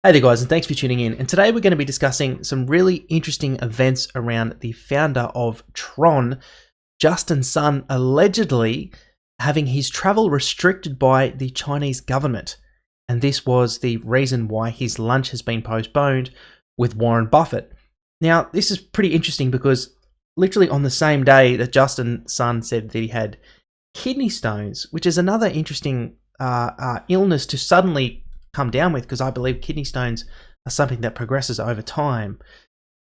Hey there guys, and thanks for tuning in. And today we're going to be discussing some really interesting events around the founder of Tron, Justin Sun, allegedly having his travel restricted by the Chinese government. And this was the reason why his lunch has been postponed with Warren Buffett. Now, this is pretty interesting because literally on the same day that Justin Sun said that he had kidney stones, which is another interesting illness to suddenly come down with, because I believe kidney stones are something that progresses over time.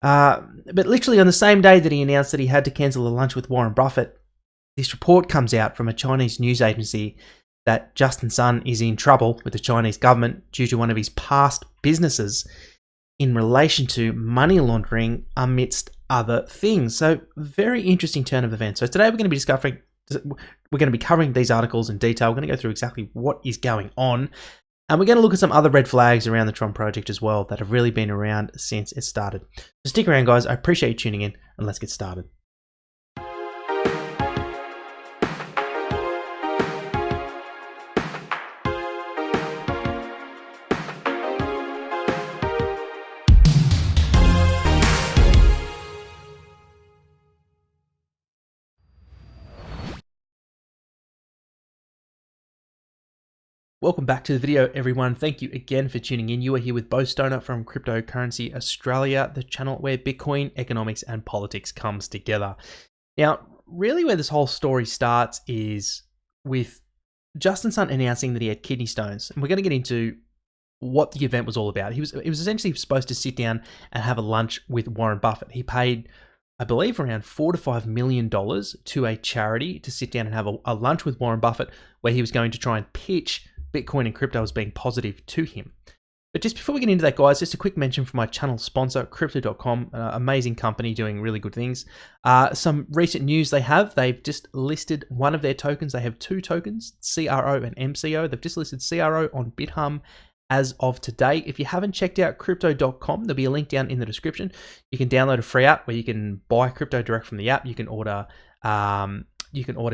But literally on the same day that he announced that he had to cancel a lunch with Warren Buffett, this report comes out from a Chinese news agency that Justin Sun is in trouble with the Chinese government due to one of his past businesses in relation to money laundering, amidst other things. So very interesting turn of events. So today we're going to be covering these articles in detail. We're going to go through exactly what is going on. And we're going to look at some other red flags around the Tron project as well that have really been around since it started. So stick around, guys. I appreciate you tuning in, and let's get started. Welcome back to the video, everyone. Thank you again for tuning in. You are here with Bo Stoner from Cryptocurrency Australia, the channel where Bitcoin, economics, and politics comes together. Now, really where this whole story starts is with Justin Sun announcing that he had kidney stones. And we're going to get into what the event was all about. It was essentially supposed to sit down and have a lunch with Warren Buffett. He paid, I believe, around $4 to $5 million to a charity to sit down and have a lunch with Warren Buffett, where he was going to try and pitch Bitcoin and crypto as being positive to him. But just before we get into that, guys, just a quick mention from my channel sponsor, Crypto.com, amazing company doing really good things. Some recent news they've just listed one of their tokens. They have two tokens, CRO and MCO. They've just listed CRO on BitHum as of today. If you haven't checked out Crypto.com, there'll be a link down in the description. You can download a free app where you can buy crypto direct from the app. You can order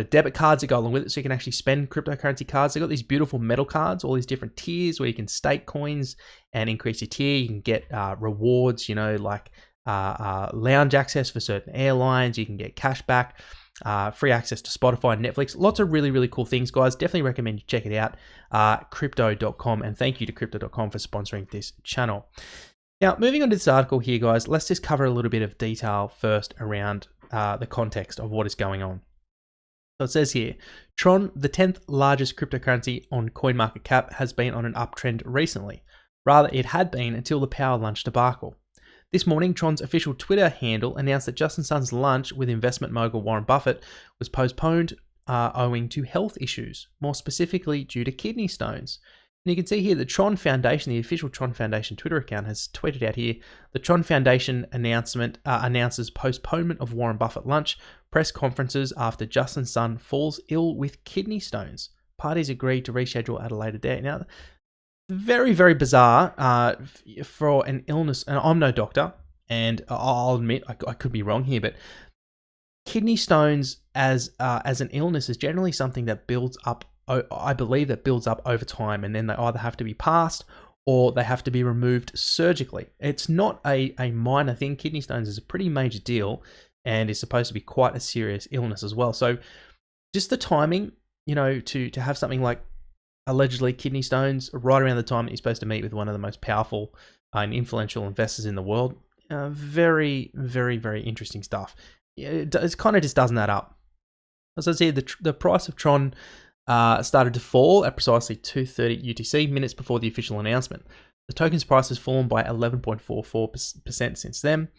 debit cards that go along with it, so you can actually spend cryptocurrency cards. They've got these beautiful metal cards, all these different tiers where you can stake coins and increase your tier. You can get rewards, like lounge access for certain airlines. You can get cash back, free access to Spotify and Netflix. Lots of really, really cool things, guys. Definitely recommend you check it out, Crypto.com. And thank you to Crypto.com for sponsoring this channel. Now, moving on to this article here, guys, let's just cover a little bit of detail first around the context of what is going on. So it says here, Tron, the 10th largest cryptocurrency on CoinMarketCap, has been on an uptrend recently. Rather, it had been until the power lunch debacle. This morning, Tron's official Twitter handle announced that Justin Sun's lunch with investment mogul Warren Buffett was postponed owing to health issues, more specifically due to kidney stones. And you can see here the Tron Foundation, the official Tron Foundation Twitter account, has tweeted out here, the Tron Foundation announces postponement of Warren Buffett lunch press conferences after Justin Sun falls ill with kidney stones. Parties agreed to reschedule at a later date. Now, very, very bizarre for an illness, and I'm no doctor, and I'll admit I could be wrong here, but kidney stones as an illness is generally something that builds up. I believe that builds up over time, and then they either have to be passed or they have to be removed surgically. It's not a minor thing. Kidney stones is a pretty major deal and is supposed to be quite a serious illness as well. So just the timing, to have something like allegedly kidney stones right around the time that you're supposed to meet with one of the most powerful and influential investors in the world, very, very, very interesting stuff. It kind of just doesn't add up. As I said, the price of Tron started to fall at precisely 2:30 UTC, minutes before the official announcement. The token's price has fallen by 11.44% since then.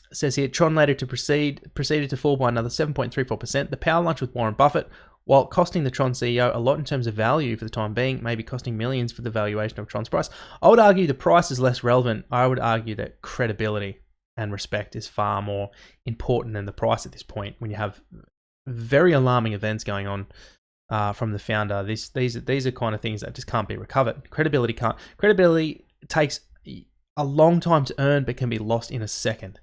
It says here, Tron later proceeded to fall by another 7.34%. The power lunch with Warren Buffett, while costing the Tron CEO a lot in terms of value for the time being, may be costing millions for the valuation of Tron's price. I would argue the price is less relevant. I would argue that credibility and respect is far more important than the price at this point, when you have very alarming events going on from the founder. These are kind of things that just can't be recovered. Credibility takes a long time to earn, but can be lost in a second.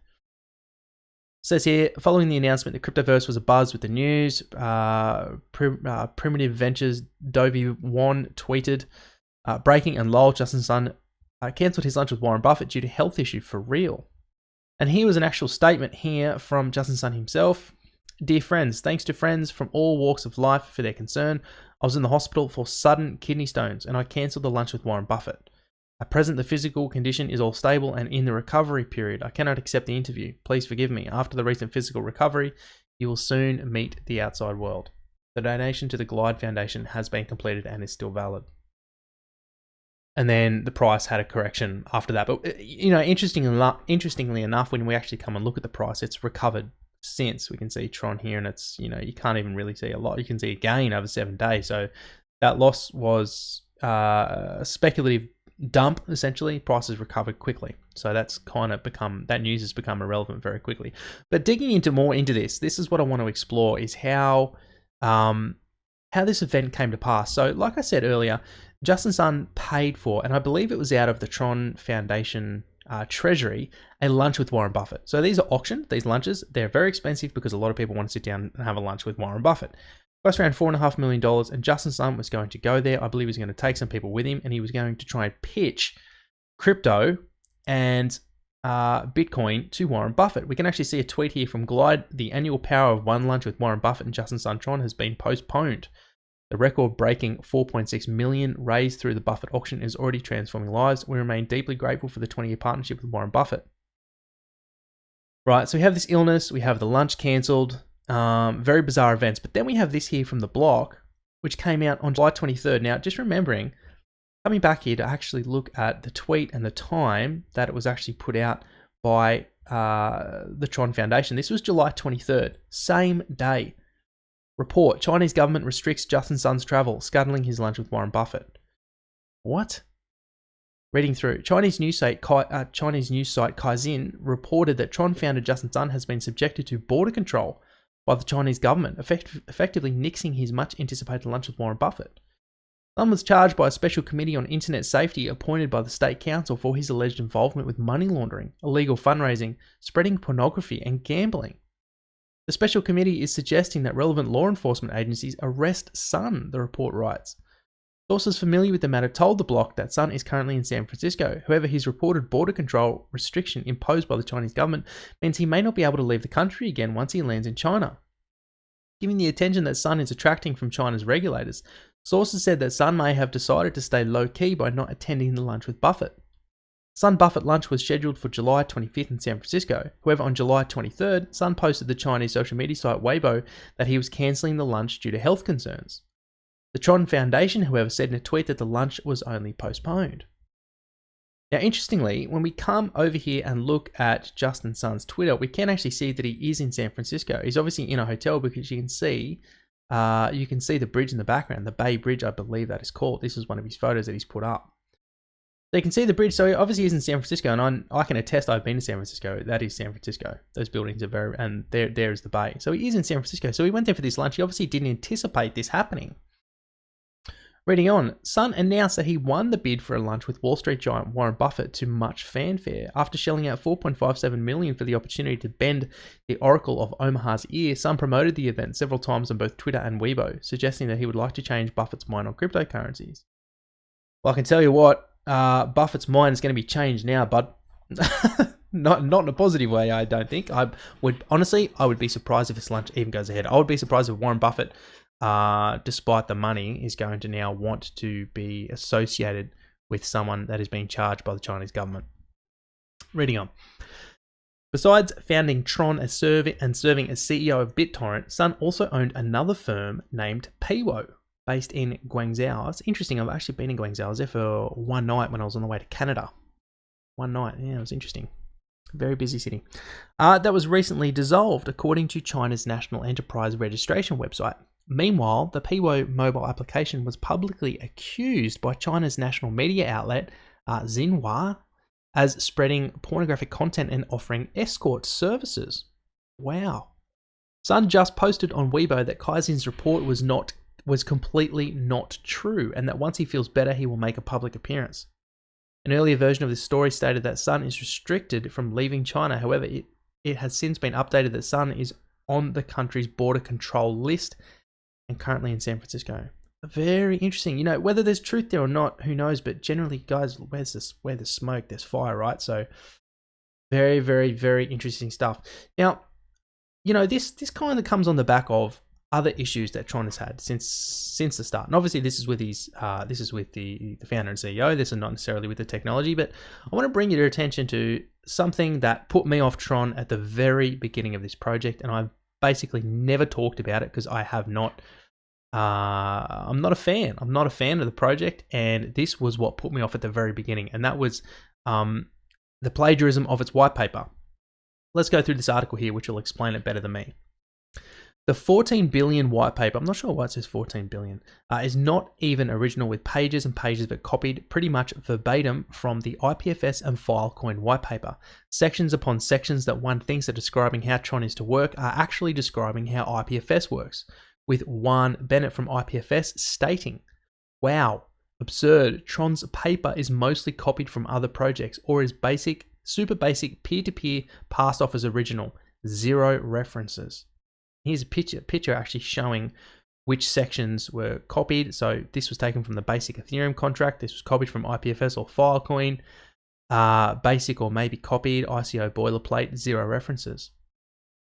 It says here, following the announcement, the cryptoverse was abuzz with the news. Primitive Ventures Dovey Wan tweeted, Breaking and lol, Justin Sun cancelled his lunch with Warren Buffett due to health issue for real. And here was an actual statement here from Justin Sun himself. Dear friends, thanks to friends from all walks of life for their concern. I was in the hospital for sudden kidney stones and I cancelled the lunch with Warren Buffett. At present, the physical condition is all stable and in the recovery period. I cannot accept the interview. Please forgive me. After the recent physical recovery, you will soon meet the outside world. The donation to the Glide Foundation has been completed and is still valid. And then the price had a correction after that. But, interestingly enough, when we actually come and look at the price, it's recovered since. We can see Tron here, and it's, you can't even really see a lot. You can see a gain over 7 days. So that loss was a speculative dump, essentially. Prices recovered quickly. So that's that news has become irrelevant very quickly. But digging more into this is what I want to explore, is how this event came to pass. So like I said earlier, Justin Sun paid for, and I believe it was out of the Tron Foundation treasury, a lunch with Warren Buffett. So these are auctioned, these lunches. They're very expensive because a lot of people want to sit down and have a lunch with Warren Buffett. Cost around $4.5 million, and Justin Sun was going to go there. I believe he was going to take some people with him, and he was going to try and pitch crypto and Bitcoin to Warren Buffett. We can actually see a tweet here from Glide. The annual Power of One lunch with Warren Buffett and Justin Sun Tron has been postponed. The record-breaking $4.6 million raised through the Buffett auction is already transforming lives. We remain deeply grateful for the 20-year partnership with Warren Buffett. Right, so we have this illness, we have the lunch cancelled, very bizarre events. But then we have this here from the block, which came out on July 23rd. Now, just remembering, coming back here to actually look at the tweet and the time that it was actually put out by the Tron Foundation. This was July 23rd, same day. Report, Chinese government restricts Justin Sun's travel, scuttling his lunch with Warren Buffett. What? Reading through, Chinese news site Caixin reported that Tron founder Justin Sun has been subjected to border control by the Chinese government, effectively nixing his much-anticipated lunch with Warren Buffett. Sun was charged by a special committee on internet safety appointed by the state council for his alleged involvement with money laundering, illegal fundraising, spreading pornography, and gambling. The special committee is suggesting that relevant law enforcement agencies arrest Sun, the report writes. Sources familiar with the matter told the block that Sun is currently in San Francisco. However, his reported border control restriction imposed by the Chinese government means he may not be able to leave the country again once he lands in China. Given the attention that Sun is attracting from China's regulators, sources said that Sun may have decided to stay low-key by not attending the lunch with Buffett. Sun Buffett lunch was scheduled for July 25th in San Francisco. However, on July 23rd, Sun posted the Chinese social media site Weibo that he was cancelling the lunch due to health concerns. The Tron Foundation, however, said in a tweet that the lunch was only postponed. Now, interestingly, when we come over here and look at Justin Sun's Twitter, we can actually see that he is in San Francisco. He's obviously in a hotel because you can see the bridge in the background, the Bay Bridge, I believe that is called. This is one of his photos that he's put up. So you can see the bridge. So he obviously is in San Francisco, and I can attest I've been to San Francisco. That is San Francisco. Those buildings are very, and there is the bay. So he is in San Francisco. So he went there for this lunch. He obviously didn't anticipate this happening. Reading on, Sun announced that he won the bid for a lunch with Wall Street giant Warren Buffett to much fanfare. After shelling out $4.57 million for the opportunity to bend the Oracle of Omaha's ear, Sun promoted the event several times on both Twitter and Weibo, suggesting that he would like to change Buffett's mind on cryptocurrencies. Well, I can tell you what, Buffett's mind is going to be changed now, bud. not in a positive way, I don't think. I would be surprised if this lunch even goes ahead. I would be surprised if Warren Buffett, despite the money, is going to now want to be associated with someone that is being charged by the Chinese government. Reading on. Besides founding Tron and serving as CEO of BitTorrent, Sun also owned another firm named Piwo, based in Guangzhou. It's interesting, I've actually been in Guangzhou. I was there for one night when I was on the way to Canada. One night, yeah, it was interesting. Very busy city. That was recently dissolved, according to China's National Enterprise Registration website. Meanwhile, the Piwo mobile application was publicly accused by China's national media outlet, Xinhua, as spreading pornographic content and offering escort services. Wow. Sun just posted on Weibo that Caixin's report was completely not true, and that once he feels better, he will make a public appearance. An earlier version of this story stated that Sun is restricted from leaving China. However, it has since been updated that Sun is on the country's border control list and currently in San Francisco. Very interesting. You know, whether there's truth there or not, who knows? But generally, guys, where there's smoke, there's fire, right? So very, very, very interesting stuff. Now, you know, this kind of comes on the back of other issues that Tron has had since the start. And obviously, this is with the founder and CEO. This is not necessarily with the technology, but I want to bring your attention to something that put me off Tron at the very beginning of this project, and I've basically never talked about it because I have not. I'm not a fan. I'm not a fan of the project, and this was what put me off at the very beginning, and that was the plagiarism of its white paper. Let's go through this article here, which will explain it better than me. The 14 billion white paper, I'm not sure why it says 14 billion, is not even original, with pages and pages of it copied pretty much verbatim from the IPFS and Filecoin white paper. Sections upon sections that one thinks are describing how Tron is to work are actually describing how IPFS works, with Juan Bennett from IPFS stating, "Wow, absurd. Tron's paper is mostly copied from other projects or is basic, super basic peer-to-peer passed off as original. Zero references." Here's a picture actually showing which sections were copied. So this was taken from the basic Ethereum contract. This was copied from IPFS or Filecoin. Basic or maybe copied, ICO boilerplate, zero references.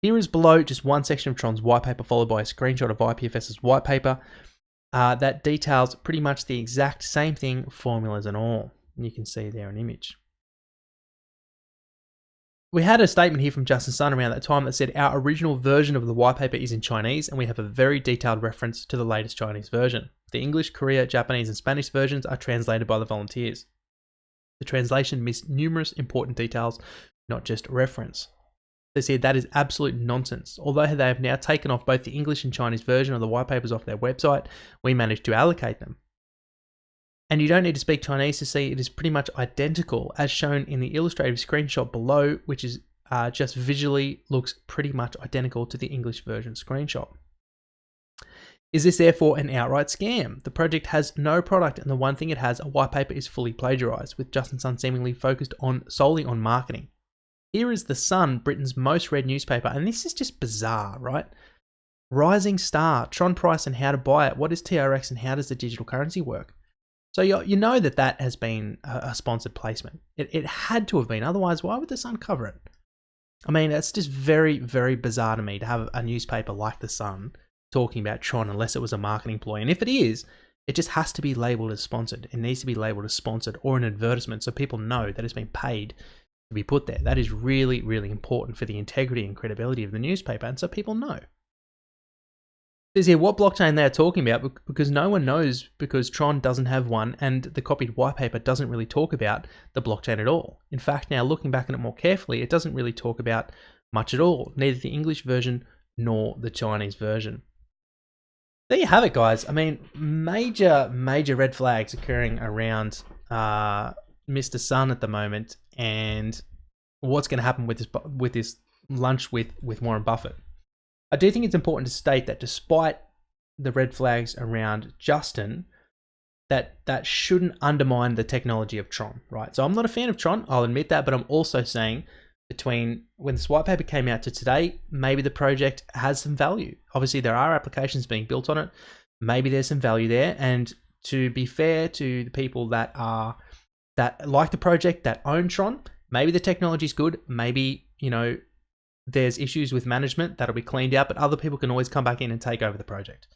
Here is below just one section of Tron's white paper, followed by a screenshot of IPFS's white paper that details pretty much the exact same thing, formulas and all. And you can see there an image. We had a statement here from Justin Sun around that time that said our original version of the white paper is in Chinese, and we have a very detailed reference to the latest Chinese version. The English, Korea, Japanese, and Spanish versions are translated by the volunteers. The translation missed numerous important details, not just reference. They said that is absolute nonsense. Although they have now taken off both the English and Chinese version of the white papers off their website, we managed to allocate them. And you don't need to speak Chinese to see it is pretty much identical, as shown in the illustrative screenshot below, which is just visually looks pretty much identical to the English version screenshot. Is this therefore an outright scam? The project has no product, and the one thing it has, a white paper, is fully plagiarized, with Justin Sun seemingly focused solely on marketing. Here is The Sun, Britain's most read newspaper, and this is just bizarre, right? Rising star, Tron price and how to buy it. What is TRX and how does the digital currency work? So you know that has been a sponsored placement. It had to have been. Otherwise, why would The Sun cover it? I mean, it's just very, very bizarre to me to have a newspaper like The Sun talking about Tron unless it was a marketing ploy. And if it is, it just has to be labelled as sponsored. It needs to be labelled as sponsored or an advertisement so people know that it's been paid to be put there. That is really, really important for the integrity and credibility of the newspaper, and so people know. Says here what blockchain they're talking about, because no one knows, because Tron doesn't have one and the copied white paper doesn't really talk about the blockchain at all. In fact, now looking back at it more carefully, it doesn't really talk about much at all, neither the English version nor the Chinese version. There you have it, guys. I mean, major red flags occurring around Mr. Sun at the moment, and what's going to happen with this lunch with Warren Buffett. I do think it's important to state that despite the red flags around Justin, that shouldn't undermine the technology of Tron, right? So I'm not a fan of Tron, I'll admit that, but I'm also saying between when this white paper came out to today, maybe the project has some value. Obviously, there are applications being built on it. Maybe there's some value there. And to be fair to the people that like the project, that own Tron, maybe the technology's good. Maybe, there's issues with management that'll be cleaned out, but other people can always come back in and take over the project.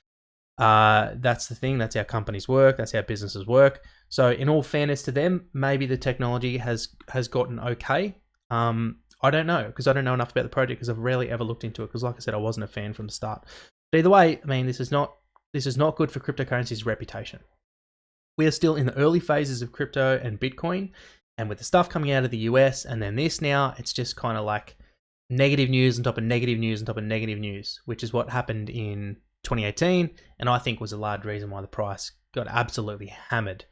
That's the thing. That's how companies work. That's how businesses work. So in all fairness to them, maybe the technology has gotten okay. I don't know, because I don't know enough about the project, because I've rarely ever looked into it, because like I said, I wasn't a fan from the start. But either way, I mean, this is not good for cryptocurrency's reputation. We are still in the early phases of crypto and Bitcoin, and with the stuff coming out of the US and then this now, it's just kind of like negative news on top of negative news on top of negative news, which is what happened in 2018, and I think was a large reason why the price got absolutely hammered.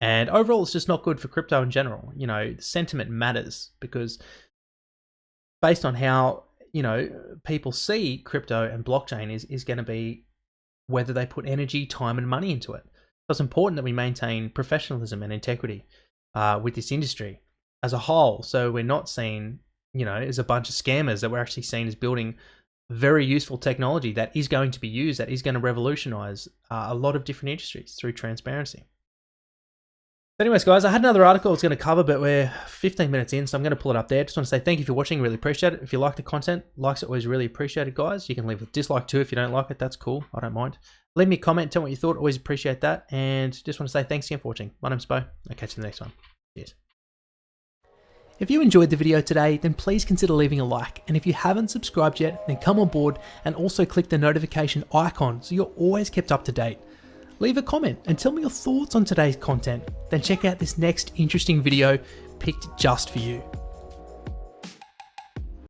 And overall, it's just not good for crypto in general. The sentiment matters, because based on how, people see crypto and blockchain is going to be whether they put energy, time, and money into it. So it's important that we maintain professionalism and integrity with this industry as a whole. So we're not seen, as a bunch of scammers, that we're actually seen as building very useful technology that is going to be used, that is going to revolutionize a lot of different industries through transparency. Anyways, guys, I had another article I was going to cover, but we're 15 minutes in, so I'm going to pull it up there. Just want to say thank you for watching. Really appreciate it. If you like the content, likes are always really appreciated, guys. You can leave a dislike too if you don't like it. That's cool. I don't mind. Leave me a comment, tell me what you thought. Always appreciate that. And just want to say thanks again for watching. My name's Bo. I'll catch you in the next one. Cheers. If you enjoyed the video today, then please consider leaving a like. And if you haven't subscribed yet, then come on board and also click the notification icon so you're always kept up to date. Leave a comment and tell me your thoughts on today's content. Then check out this next interesting video picked just for you.